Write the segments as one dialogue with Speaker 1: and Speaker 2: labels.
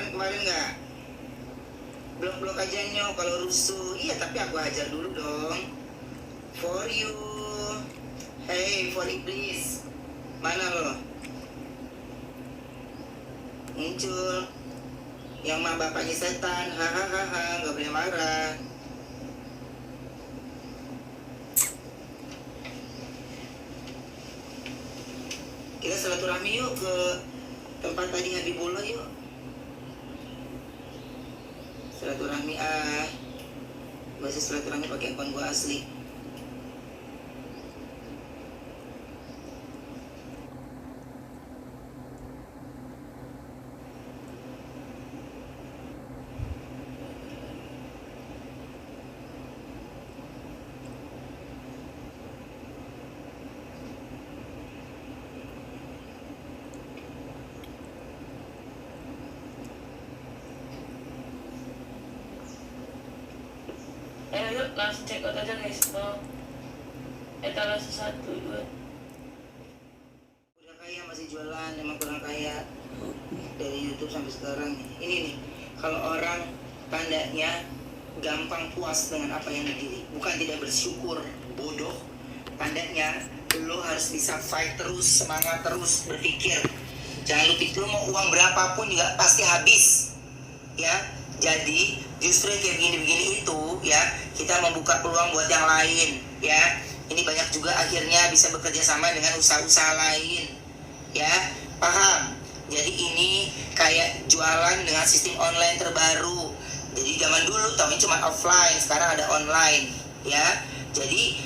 Speaker 1: kemarin nggak? Blok-blok aja nyok kalau rusuh. Iya tapi aku ajar dulu dong. For you. Hey, for you please. Mana lo? Muncul. Yang mah bapaknya setan. Hahaha, nggak boleh marah. Kita silaturahmi yuk ke tempat tadi Habibullah yuk. Silaturahmi bahasa silaturahmi pakai akun gua asli.
Speaker 2: Yuk langsung check out aja guys. Mau etalase 1, 2.
Speaker 1: Udah kaya masih jualan, emang kurang kaya. Dari YouTube sampai sekarang. Ini nih, kalau orang tandanya gampang puas dengan apa yang didiri, bukan tidak bersyukur, bodoh. Tandanya lo harus bisa fight terus, semangat terus, berpikir. Jangan lu pikir lu mau uang berapapun juga pasti habis. Ya, jadi justru kayak begini-begini itu ya, kita membuka peluang buat yang lain ya. Ini banyak juga akhirnya bisa bekerja sama dengan usaha-usaha lain ya, paham? Jadi ini kayak jualan dengan sistem online terbaru. Jadi zaman dulu tahunya cuma offline, sekarang ada online ya. Jadi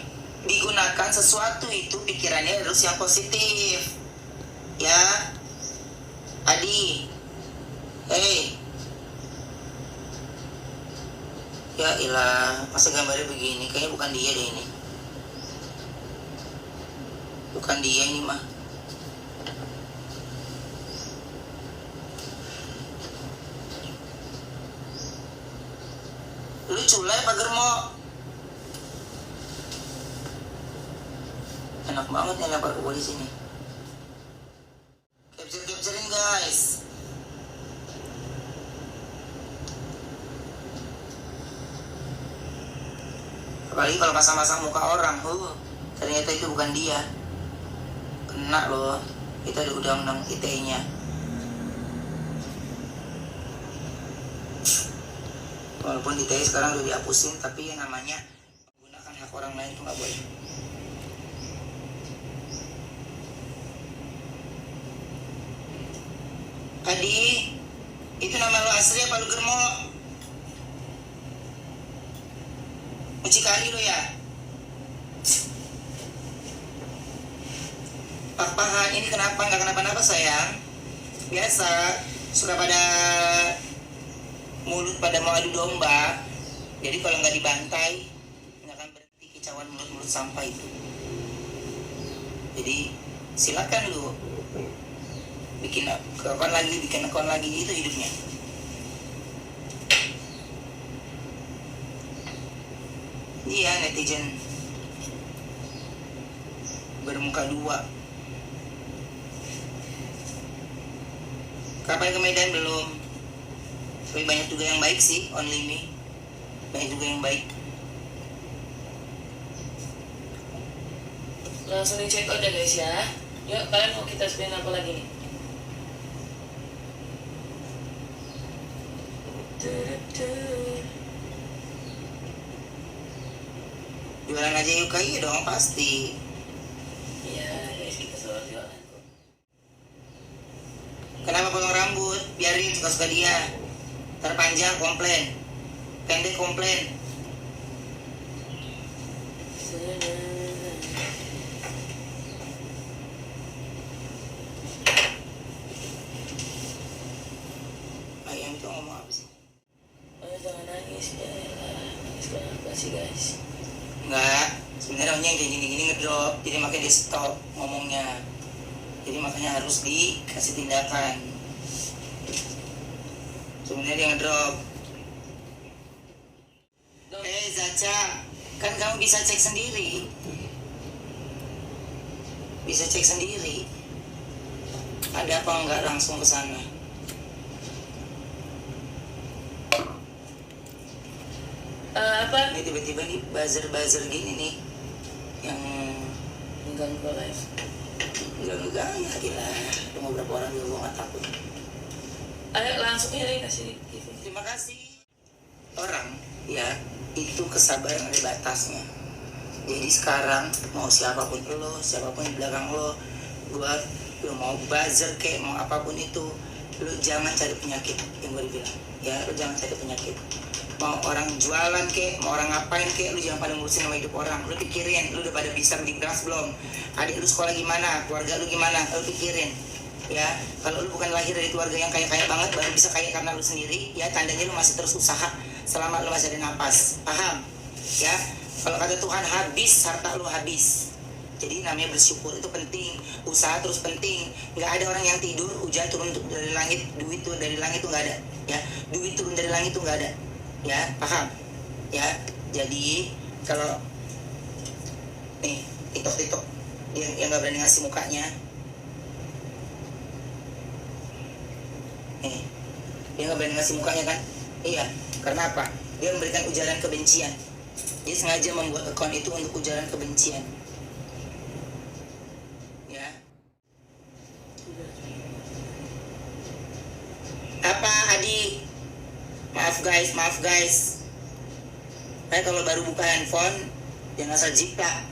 Speaker 1: digunakan sesuatu itu pikirannya harus yang positif ya. Adi, hey. Ya ilah, masa gambarnya begini? Kayaknya bukan dia deh ini. Bukan dia ini mah. Lu culai apa germo? Enak banget nih lempar ke gua di sini. Capture-capturein guys. Apalagi kalau pasang-pasang muka orang, ternyata itu bukan dia. Kena loh, itu ada undang-undang ITE-nya. Walaupun ITE sekarang udah dihapusin, tapi yang namanya menggunakan hak orang lain itu nggak boleh. Adi, itu nama lo asli apa lo germo? Mucikari lo ya? Papahan ini kenapa nggak kenapa-napa sayang? Biasa sudah pada mulut pada mau adu domba. Jadi kalau nggak dibantai nggak akan berhenti kicauan mulut-mulut sampah itu. Jadi silakan lu bikin akun lagi itu hidupnya. Iya, netizen bermuka dua. Kapan ke Medan belum? Tapi banyak juga yang baik sih, only me. Banyak juga yang baik.
Speaker 2: Langsung di check out ya guys ya. Yuk, kalian mau kita spin apa lagi nih?
Speaker 1: Jualan aja yuk, iya dong pasti.
Speaker 2: Iya guys, kita selalu jualan.
Speaker 1: Kenapa potong rambut? Biarin suka-suka dia. Terpanjang komplain, pendek komplain. Ayam itu ngomong apa sih?
Speaker 2: Jangan nangis ya. Nangis kenapa sih guys?
Speaker 1: Enggak, sebenarnya yang kayak gini-gini ngedrop, jadi makanya dia stop ngomongnya. Jadi makanya harus dikasih tindakan. Sebenarnya dia ngedrop. Zacha, kan kamu bisa cek sendiri. Bisa cek sendiri. Ada apa enggak langsung ke sana.
Speaker 2: Kenapa?
Speaker 1: Ini tiba-tiba nih buzzer gini nih yang
Speaker 2: Mengganggu live.
Speaker 1: ganggu-ganggu ya gila. Cuma berapa orang juga gue gak takut.
Speaker 2: Ayo langsung ya kasih gift.
Speaker 1: Terima kasih. Orang ya itu kesabaran ada batasnya. Jadi sekarang mau siapapun lo, siapapun di belakang lo mau buzzer kayak mau apapun itu, lo jangan cari penyakit yang gue bilang. Ya lo jangan cari penyakit. Mau orang jualan kayak, mau orang ngapain kayak, lo jangan pada ngurusin sama hidup orang. Lo pikirin, lo udah pada bisa bikin kelas belum? Adik lo sekolah gimana? Keluarga lo gimana? Lo pikirin. Ya, kalau lu bukan lahir dari keluarga yang kaya-kaya banget baru bisa kaya karena lu sendiri, ya tandanya lu masih terus usaha selama lu masih ada napas. Paham? Ya, kalau kata Tuhan habis, harta lu habis. Jadi namanya bersyukur itu penting, usaha terus penting. Nggak ada orang yang tidur, hujan turun dari langit, duit turun dari langit tuh nggak ada. Ya, duit turun dari langit tuh nggak ada. Ya, paham? Ya, jadi kalau nih TikTok yang nggak berani ngasih mukanya. Dia nggak berani ngasih mukanya kan? Iya, karena apa? Dia memberikan ujaran kebencian. Dia sengaja membuat akun itu untuk ujaran kebencian. Ya. Apa Adi? Maaf guys. Kalau baru buka handphone, jangan asal jiplak.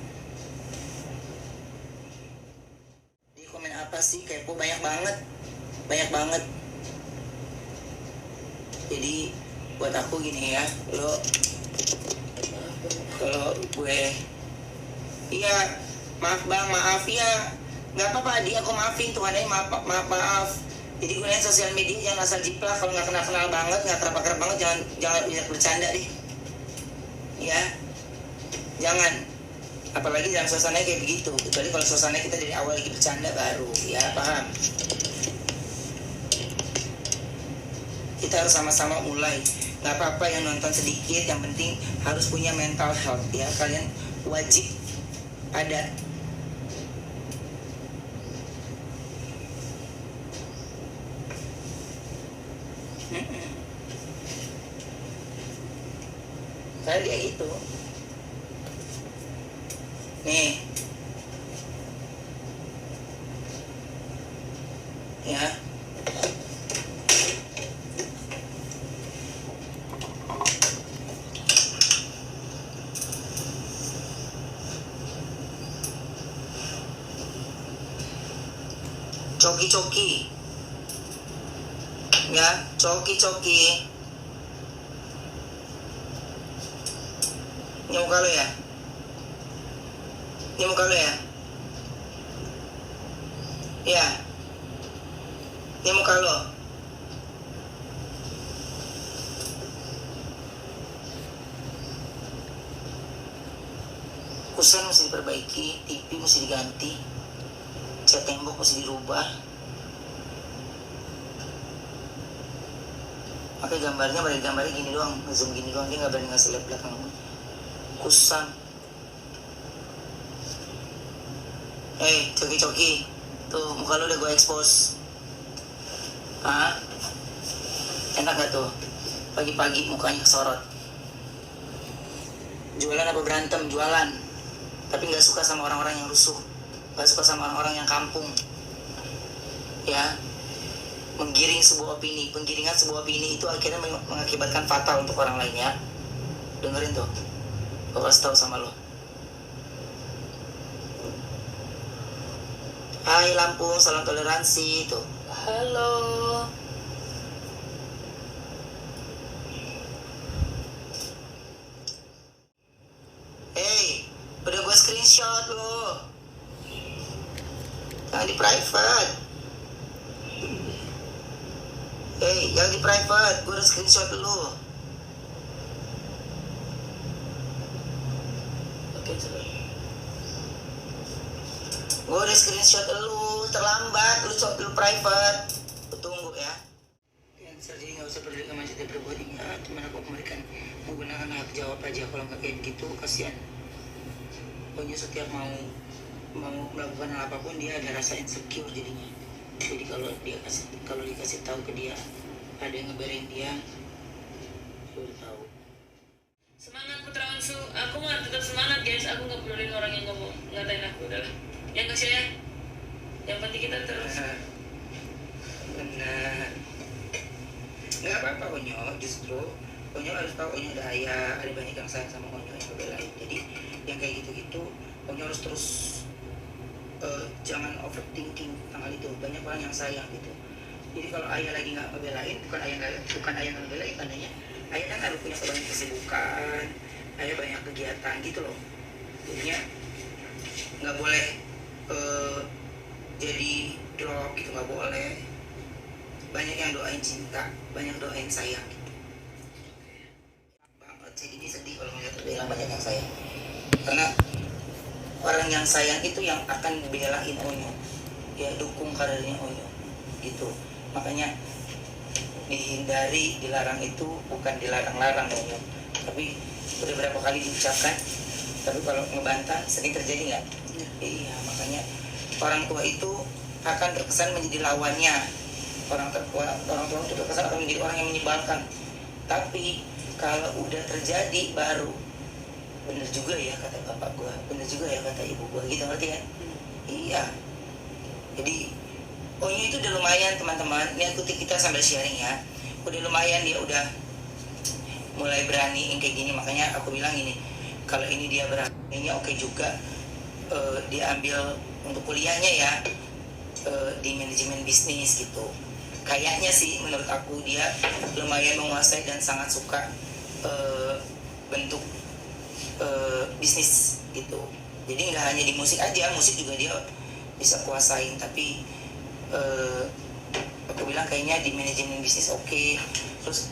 Speaker 1: Di komen apa sih? Kepo banyak banget. Jadi buat aku gini ya, lo kalau gue iya maaf bang, maaf ya nggak apa-apa Adi, aku maafin Tuhan aja, maaf. Jadi gunain sosial media jangan asal jiplak. Kalau nggak kenal banget, nggak kerap banget, jangan banyak bercanda deh ya, jangan, apalagi dalam suasana kayak begitu. Kecuali kalau suasana kita dari awal lagi bercanda baru ya, paham? Kita harus sama-sama mulai. Nggak apa-apa yang nonton sedikit, yang penting harus punya mental health ya. Kalian wajib ada. Kayak dia gitu. Nih. Ya. Coki ya, coki ini muka lo ya, ya ini muka lo. Kusen mesti diperbaiki, TV mesti diganti, cat tembok mesti dirubah. Pakai gambarnya gini doang, zoom gini doang, dia nggak berani ngasih lihat belakang. Kusam. Coki, tuh muka lu udah gue expose. Hah? Enak gak tuh? Pagi-pagi mukanya kesorot. Jualan apa berantem? Jualan. Tapi nggak suka sama orang-orang yang rusuh, nggak suka sama orang-orang yang kampung. Ya. Penggiringan sebuah opini itu akhirnya mengakibatkan fatal untuk orang lain ya. Dengerin tuh, gue kasih tahu sama lo. Hai Lampung, salam toleransi tuh. Halo. Udah gue screenshot lo. Jangan di private. Jangan di private, gue udah screenshot dulu.
Speaker 2: Oke, coba.
Speaker 1: Gue udah screenshot dulu, terlambat, lu private. Lu tunggu ya. Jadi nggak usah peduli sama cerita pribadi, cuman aku memberikan menggunakan hak jawab aja. Kalau nggak kayak gitu, kasihan. Pokoknya setiap mau melakukan hal apapun dia ada rasa insecure jadinya. Jadi kalau dikasih tahu ke dia ada yang ngebelain dia, udah tahu.
Speaker 2: Semangat Putra Onsu, aku mau tetap semangat guys, aku nggak peduli orang yang ngomong ngatain aku udahlah. Yang kasih ya, yang penting kita terus.
Speaker 1: Benar. Nggak apa-apa Onyo, justru Onyo harus tahu Onyo ada ayah, ada banyak yang sayang sama Onyo yang ngebelain. Jadi yang kayak gitu-gitu Onyo harus terus jangan overthinking tentang hal itu. Banyak orang yang sayang gitu. Jadi kalau ayah lagi nggak ngebelain, bukan ayah nggak ngebelain, tandanya ayah kan harus punya banyak kesibukan, ayah banyak kegiatan gitu loh. Jadinya nggak boleh jadi drop gitu, nggak boleh. Banyak yang doain cinta, banyak doain sayang gitu. Banget, jadi ini sedih kalau ngeliat bela banyak yang sayang. Karena orang yang sayang itu yang akan belain Onyo, ya dukung karirnya Onyo gitu. Makanya dihindari, dilarang itu bukan dilarang-larang Onyo, tapi udah berapa kali diucapkan. Tapi kalau ngebantah sering terjadi nggak? Iya, makanya orang tua itu akan terkesan menjadi lawannya. Orang tua itu terkesan akan menjadi orang yang menyebalkan. Tapi kalau udah terjadi baru bener juga ya kata bapak gua, bener juga ya kata ibu gua, gitu ngerti kan? Iya. Jadi Onyo itu udah lumayan teman-teman. Ini kita sambil sharing ya. Udah lumayan dia udah mulai berani yang kayak gini. Makanya aku bilang ini, kalau ini dia beraninya oke juga. Dia ambil untuk kuliahnya ya di manajemen bisnis gitu. Kayaknya sih menurut aku dia lumayan menguasai dan sangat suka bentuk bisnis gitu. Jadi nggak hanya di musik aja, musik juga dia bisa kuasain. Tapi aku bilang kayaknya di manajemen bisnis oke. Terus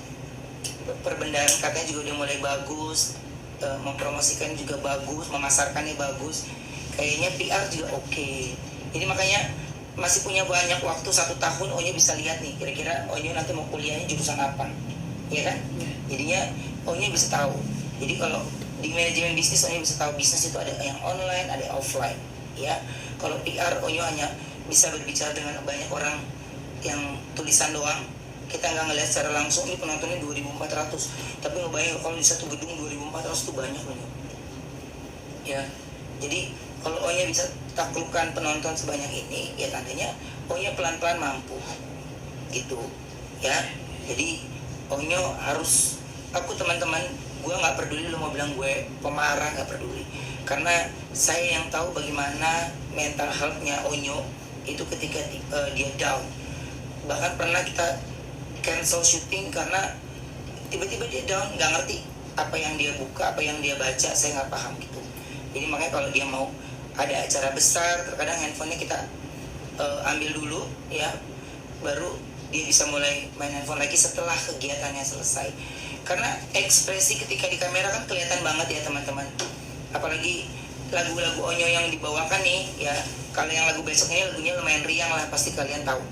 Speaker 1: perbendaharaan katanya juga udah mulai bagus, mempromosikan juga bagus, memasarkannya bagus. Kayaknya PR juga oke. Jadi makanya masih punya banyak waktu 1 tahun Onyo bisa lihat nih kira-kira Onyo nanti mau kuliahnya jurusan apa, ya kan? Jadinya Onyo bisa tahu. Jadi kalau di manajemen bisnis Onyo bisa tahu bisnis itu ada yang online, ada yang offline, ya. Kalau PR Onyo hanya bisa berbicara dengan banyak orang yang tulisan doang. Kita nggak ngelihat secara langsung, ini penontonnya 2.400, tapi ngebayang kalau di satu gedung 2.400 itu banyak Onyo. Ya, jadi kalau Onyo bisa taklukkan penonton sebanyak ini, ya tandanya Onyo pelan-pelan mampu, gitu, ya. Jadi Onyo harus, aku teman-teman, gue nggak peduli lo mau bilang gue pemarah, nggak peduli, karena saya yang tahu bagaimana mental health-nya Onyo itu ketika dia down. Bahkan pernah kita cancel syuting karena tiba-tiba dia down, nggak ngerti apa yang dia buka, apa yang dia baca, saya nggak paham gitu. Jadi makanya kalau dia mau ada acara besar, terkadang handphonenya kita ambil dulu ya, baru dia bisa mulai main handphone lagi setelah kegiatannya selesai. Karena ekspresi ketika di kamera kan kelihatan banget ya teman-teman. Apalagi lagu-lagu Onyo yang dibawakan nih ya, kalau yang lagu besok ini lagunya lumayan riang lah, pasti kalian tahu.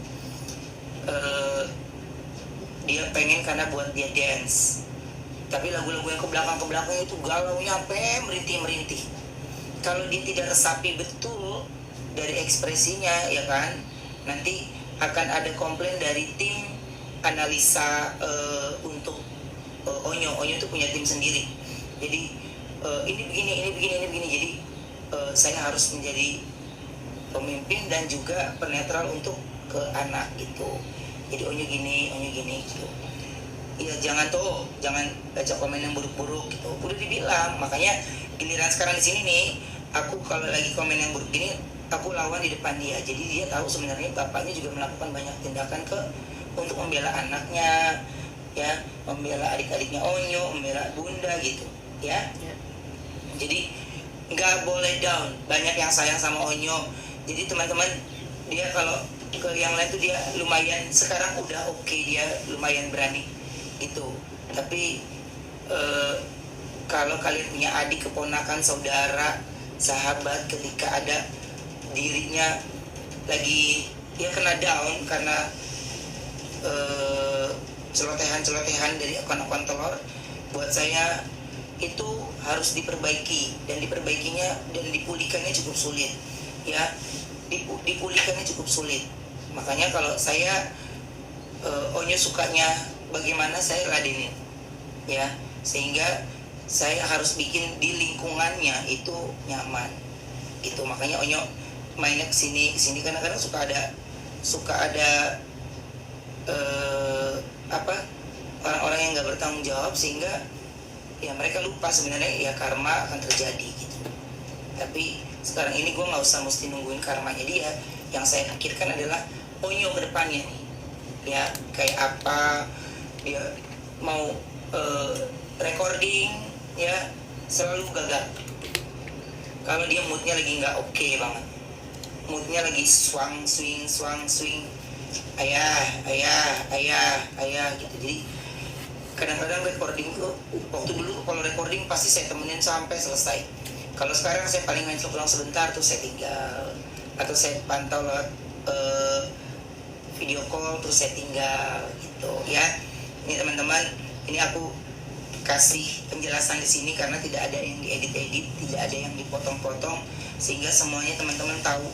Speaker 1: Dia pengen karena buat dia dance, tapi lagu-lagu yang ke belakang itu galaunya sampai merintih-merintih. Kalau dia tidak resapi betul dari ekspresinya ya kan, nanti akan ada komplain dari tim analisa untuk Onyo itu punya tim sendiri. Jadi ini begini. Jadi saya harus menjadi pemimpin dan juga penetral untuk ke anak gitu. Jadi Onyo gini gitu. Iya, jangan baca komen yang buruk-buruk gitu. Udah dibilang, makanya giliran sekarang di sini nih, aku kalau lagi komen yang buruk gini, aku lawan di depan dia. Jadi dia tahu sebenarnya bapaknya juga melakukan banyak tindakan untuk membela anaknya, ya, membela adik-adiknya Onyo, membela bunda gitu, ya. Jadi nggak boleh down. Banyak yang sayang sama Onyo. Jadi teman-teman, dia kalau ke yang lain tuh dia lumayan, sekarang udah oke, dia lumayan berani gitu. Tapi kalau kalian punya adik, keponakan, saudara, sahabat, ketika ada dirinya lagi ya kena down karena celotehan dari akun-akun telur, buat saya itu harus diperbaiki, dan diperbaikinya dan dipulihkannya cukup sulit ya. Dipulihkannya cukup sulit. Makanya kalau saya Onyo sukanya bagaimana, saya ladenin ya, sehingga saya harus bikin di lingkungannya itu nyaman. Itu makanya Onyo mainnya kesini kadang-kadang suka ada orang-orang yang nggak bertanggung jawab, sehingga ya mereka lupa sebenarnya ya karma akan terjadi gitu. Tapi sekarang ini gue nggak usah mesti nungguin karmanya dia. Yang saya pikirkan adalah Onyo ke depannya nih, ya kayak apa dia mau recording, ya selalu gagal. Kalau dia moodnya lagi nggak oke banget, moodnya lagi swing, ayah gitu. Jadi kadang-kadang recording tuh, waktu dulu kalau recording pasti saya temenin sampai selesai. Kalau sekarang saya paling main pulang sebentar tuh saya tinggal, atau saya pantau lewat video call terus saya tinggal gitu ya. Ini teman-teman, ini aku kasih penjelasan di sini karena tidak ada yang diedit-edit, tidak ada yang dipotong-potong, sehingga semuanya teman-teman tahu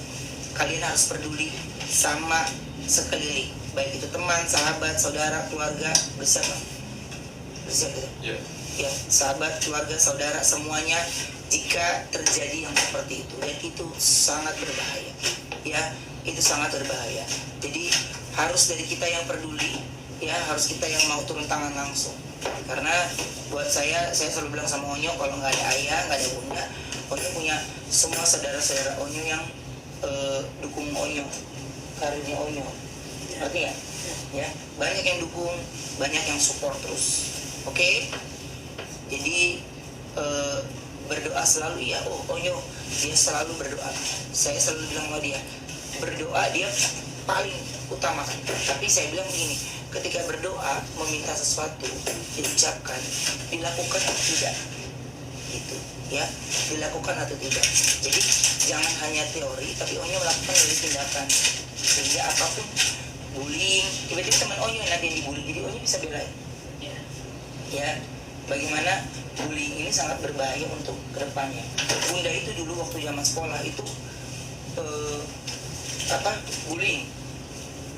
Speaker 1: kalian harus peduli sama sekeliling, baik itu teman, sahabat, saudara, keluarga, bersama gitu. Ya, sahabat, keluarga, saudara, semuanya jika terjadi yang seperti itu, dan itu sangat berbahaya, ya itu sangat berbahaya. Jadi harus dari kita yang peduli, ya harus kita yang mau turun tangan langsung. Karena buat saya selalu bilang sama Onyo, kalau nggak ada ayah, nggak ada bunda, Onyo punya semua saudara-saudara Onyo yang dukung Onyo, karirnya Onyo, ngerti nggak? Ya, banyak yang dukung, banyak yang support terus. Oke? Jadi berdoa selalu ya. Onyo dia selalu berdoa. Saya selalu bilang sama dia, berdoa dia paling utamakan. Tapi saya bilang begini, ketika berdoa meminta sesuatu diucapkan, dilakukan atau tidak, gitu ya, dilakukan atau tidak. Jadi jangan hanya teori, tapi Onyo melakukan dari tindakan, sehingga apapun bullying, tiba-tiba teman Onyo nanti yang dibully, jadi Onyo bisa belain. Ya, bagaimana bullying ini sangat berbahaya untuk kedepannya. Bunda itu dulu waktu zaman sekolah itu bullying,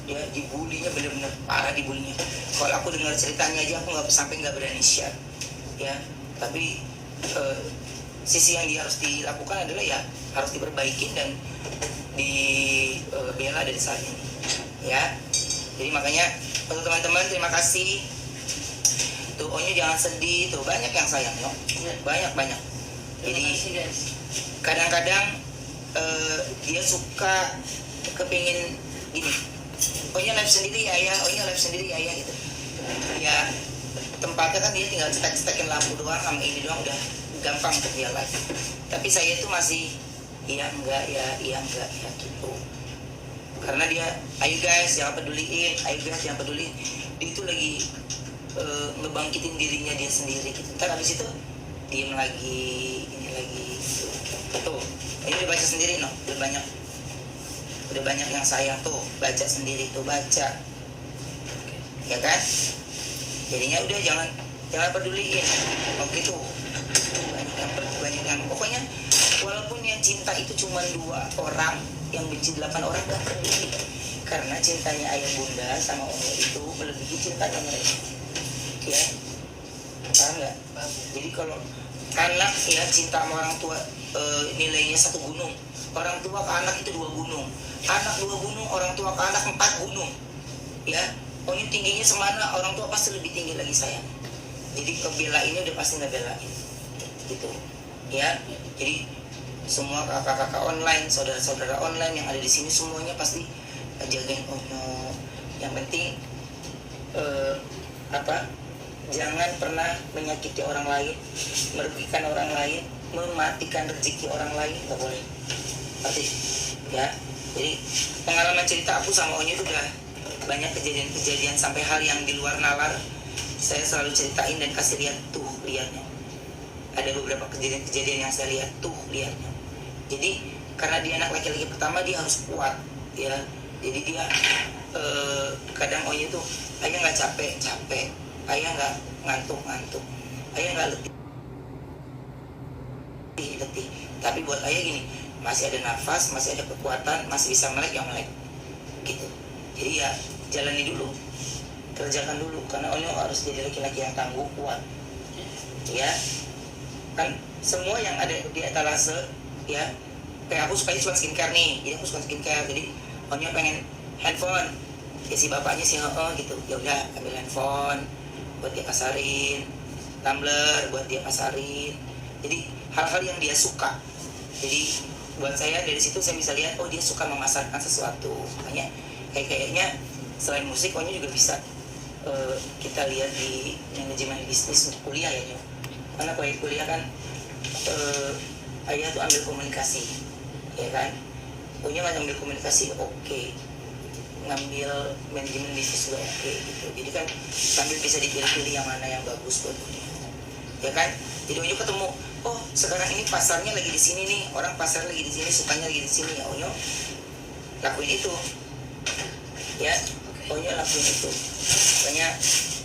Speaker 1: ya dibulinya benar-benar parah, dibulinya. Kalau aku dengar ceritanya aja aku nggak berani share, ya. Tapi sisi yang dia harus dilakukan adalah ya harus diperbaikin dan dibela dari saat ini, ya. Jadi makanya untuk teman-teman terima kasih. Tuh Onyo jangan sedih, tuh banyak yang sayang no, banyak. Jadi kadang-kadang dia suka kepingin gini, Onyo live sendiri ya, Onyo live sendiri ya gitu. Ya tempatnya kan dia tinggal cetak-cetakin lampu doang sama ini doang, udah gampang untuk dia live. Tapi saya itu masih iya enggak gitu. Karena dia, ayo guys jangan peduliin, dia itu lagi ngebangkitin dirinya dia sendiri gitu. Ntar abis itu diem lagi, ini lagi tuh. Ini udah baca sendiri no, udah banyak yang sayang tuh, baca sendiri tuh, baca ya kan. Jadinya udah jangan peduliin oke tuh. Banyak yang pokoknya walaupun yang cinta itu cuma 2 orang, yang benci 8 orang gak peduli, karena cintanya ayah bunda sama Onyo itu melebihi cintanya mereka. Ya, paham nggak? Jadi kalau anak ya cinta sama orang tua nilainya 1 gunung, orang tua ke anak itu 2 gunung, anak 2 gunung, orang tua ke anak 4 gunung, ya. Onyo tingginya semana, orang tua pasti lebih tinggi lagi sayang. Jadi kebela ini udah pasti ngebelain, gitu, ya. Jadi semua kakak-kakak online, saudara-saudara online yang ada di sini semuanya pasti jagain Onyo. Yang penting jangan pernah menyakiti orang lain, merugikan orang lain, mematikan rezeki orang lain, nggak boleh. Berarti ya. Jadi pengalaman cerita aku sama Onyo itu udah banyak kejadian-kejadian sampai hal yang di luar nalar. Saya selalu ceritain dan kasih lihatnya. Ada beberapa kejadian yang saya lihat tuh lihatnya. Jadi karena dia anak laki-laki pertama, dia harus kuat, ya. Jadi dia kadang Onyo tuh, ayah nggak capek, ayah nggak ngantuk, ayah nggak letih. Tapi buat ayah gini, masih ada nafas, masih ada kekuatan, masih bisa melek, yang melek, gitu. Jadi ya jalani dulu, kerjakan dulu, karena Onyo harus jadi laki-laki yang tangguh, kuat, ya. kan semua yang ada di etalase ya, kayak aku sukanya cuma skincare nih, jadi aku suka skincare, jadi Onyo pengen handphone, ya si bapaknya sih gitu, ya udah ambil handphone buat dia pasarin, tumbler buat dia pasarin, jadi hal-hal yang dia suka. Jadi buat saya dari situ saya bisa lihat, oh dia suka memasarkan sesuatu, makanya kayaknya selain musik Onyo juga bisa kita lihat di manajemen bisnis untuk kuliah ya Nyo. Karena kuliah kan ayah tuh ambil komunikasi ya kan, punya ambil komunikasi oke, ngambil manajemen bisnis juga oke gitu, jadi kan sambil bisa dipilih-pilih yang mana yang bagus buat punya ya kan. Jadi Onyo ketemu, oh sekarang ini pasarnya lagi di sini nih, orang pasar lagi di sini, sukanya lagi di sini, ya Onyo lakuin itu ya, Onyo lakuin itu. Makanya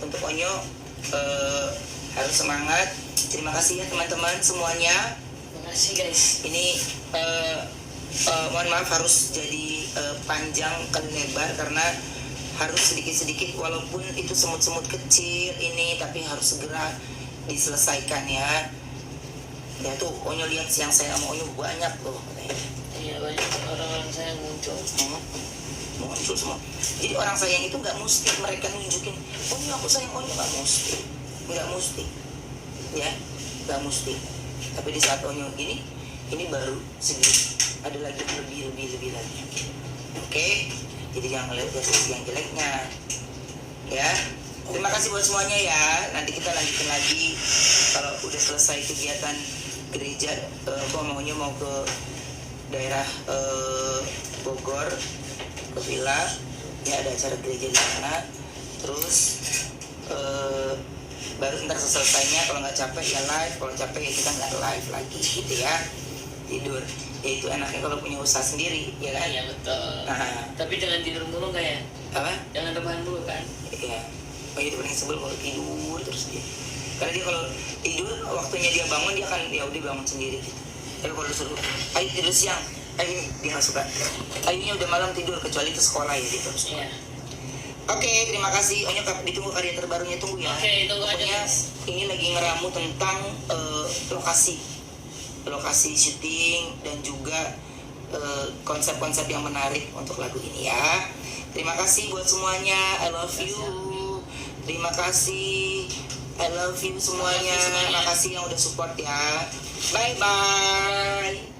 Speaker 1: untuk Onyo harus semangat. Terima kasih ya teman-teman semuanya.
Speaker 2: Terima kasih guys.
Speaker 1: Ini mohon maaf harus jadi panjang kali lebar karena harus sedikit-sedikit, walaupun itu semut-semut kecil ini, tapi harus segera diselesaikan ya. Ya tuh Onyo lihat yang saya sama Onyo banyak loh.
Speaker 2: Iya, banyak orang-orang saya muncul.
Speaker 1: Muncul semua. Jadi orang sayang itu nggak mesti mereka nunjukin, Onyo aku sayang Onyo, nggak mesti ya, nggak mesti. Tapi di saat Onyo ini baru segini, ada lagi lebih lagi. Oke, jadi jangan lihat dari sisi yang jeleknya ya. Terima kasih buat semuanya ya. Nanti kita lanjutin lagi kalau udah selesai kegiatan gereja. Aku maunya mau ke daerah Bogor, ke villa ya, ada acara gereja di sana. Terus baru ntar selesainya, kalau nggak capek ya live, kalau capek ya kita nggak live lagi gitu ya, tidur. Ya itu enaknya kalau punya usaha sendiri ya kan.
Speaker 2: Iya betul.
Speaker 1: Nah,
Speaker 2: Tapi jangan tidur mulu kayak.
Speaker 1: apa?
Speaker 2: Jangan rebahan dulu kan.
Speaker 1: Iya. Oh itu paling sebel kalau tidur terus dia. Karena dia kalau tidur waktunya dia bangun, dia akan ya udah bangun sendiri gitu. Tapi kalau disuruh ayo tidur siang, ayo dia nggak suka. Ayonya udah malam tidur, kecuali ke sekolah ya gitu.
Speaker 2: Iya.
Speaker 1: Oke, terima kasih. Onyo ditunggu karya terbarunya, tunggu ya.
Speaker 2: Oke, tunggu aja
Speaker 1: Pokoknya
Speaker 2: guys.
Speaker 1: ini lagi ngeramu tentang lokasi syuting dan juga konsep-konsep yang menarik untuk lagu ini ya. Terima kasih buat semuanya. I love you. Terima kasih. I love you semuanya. Terima kasih yang udah support ya. Bye bye.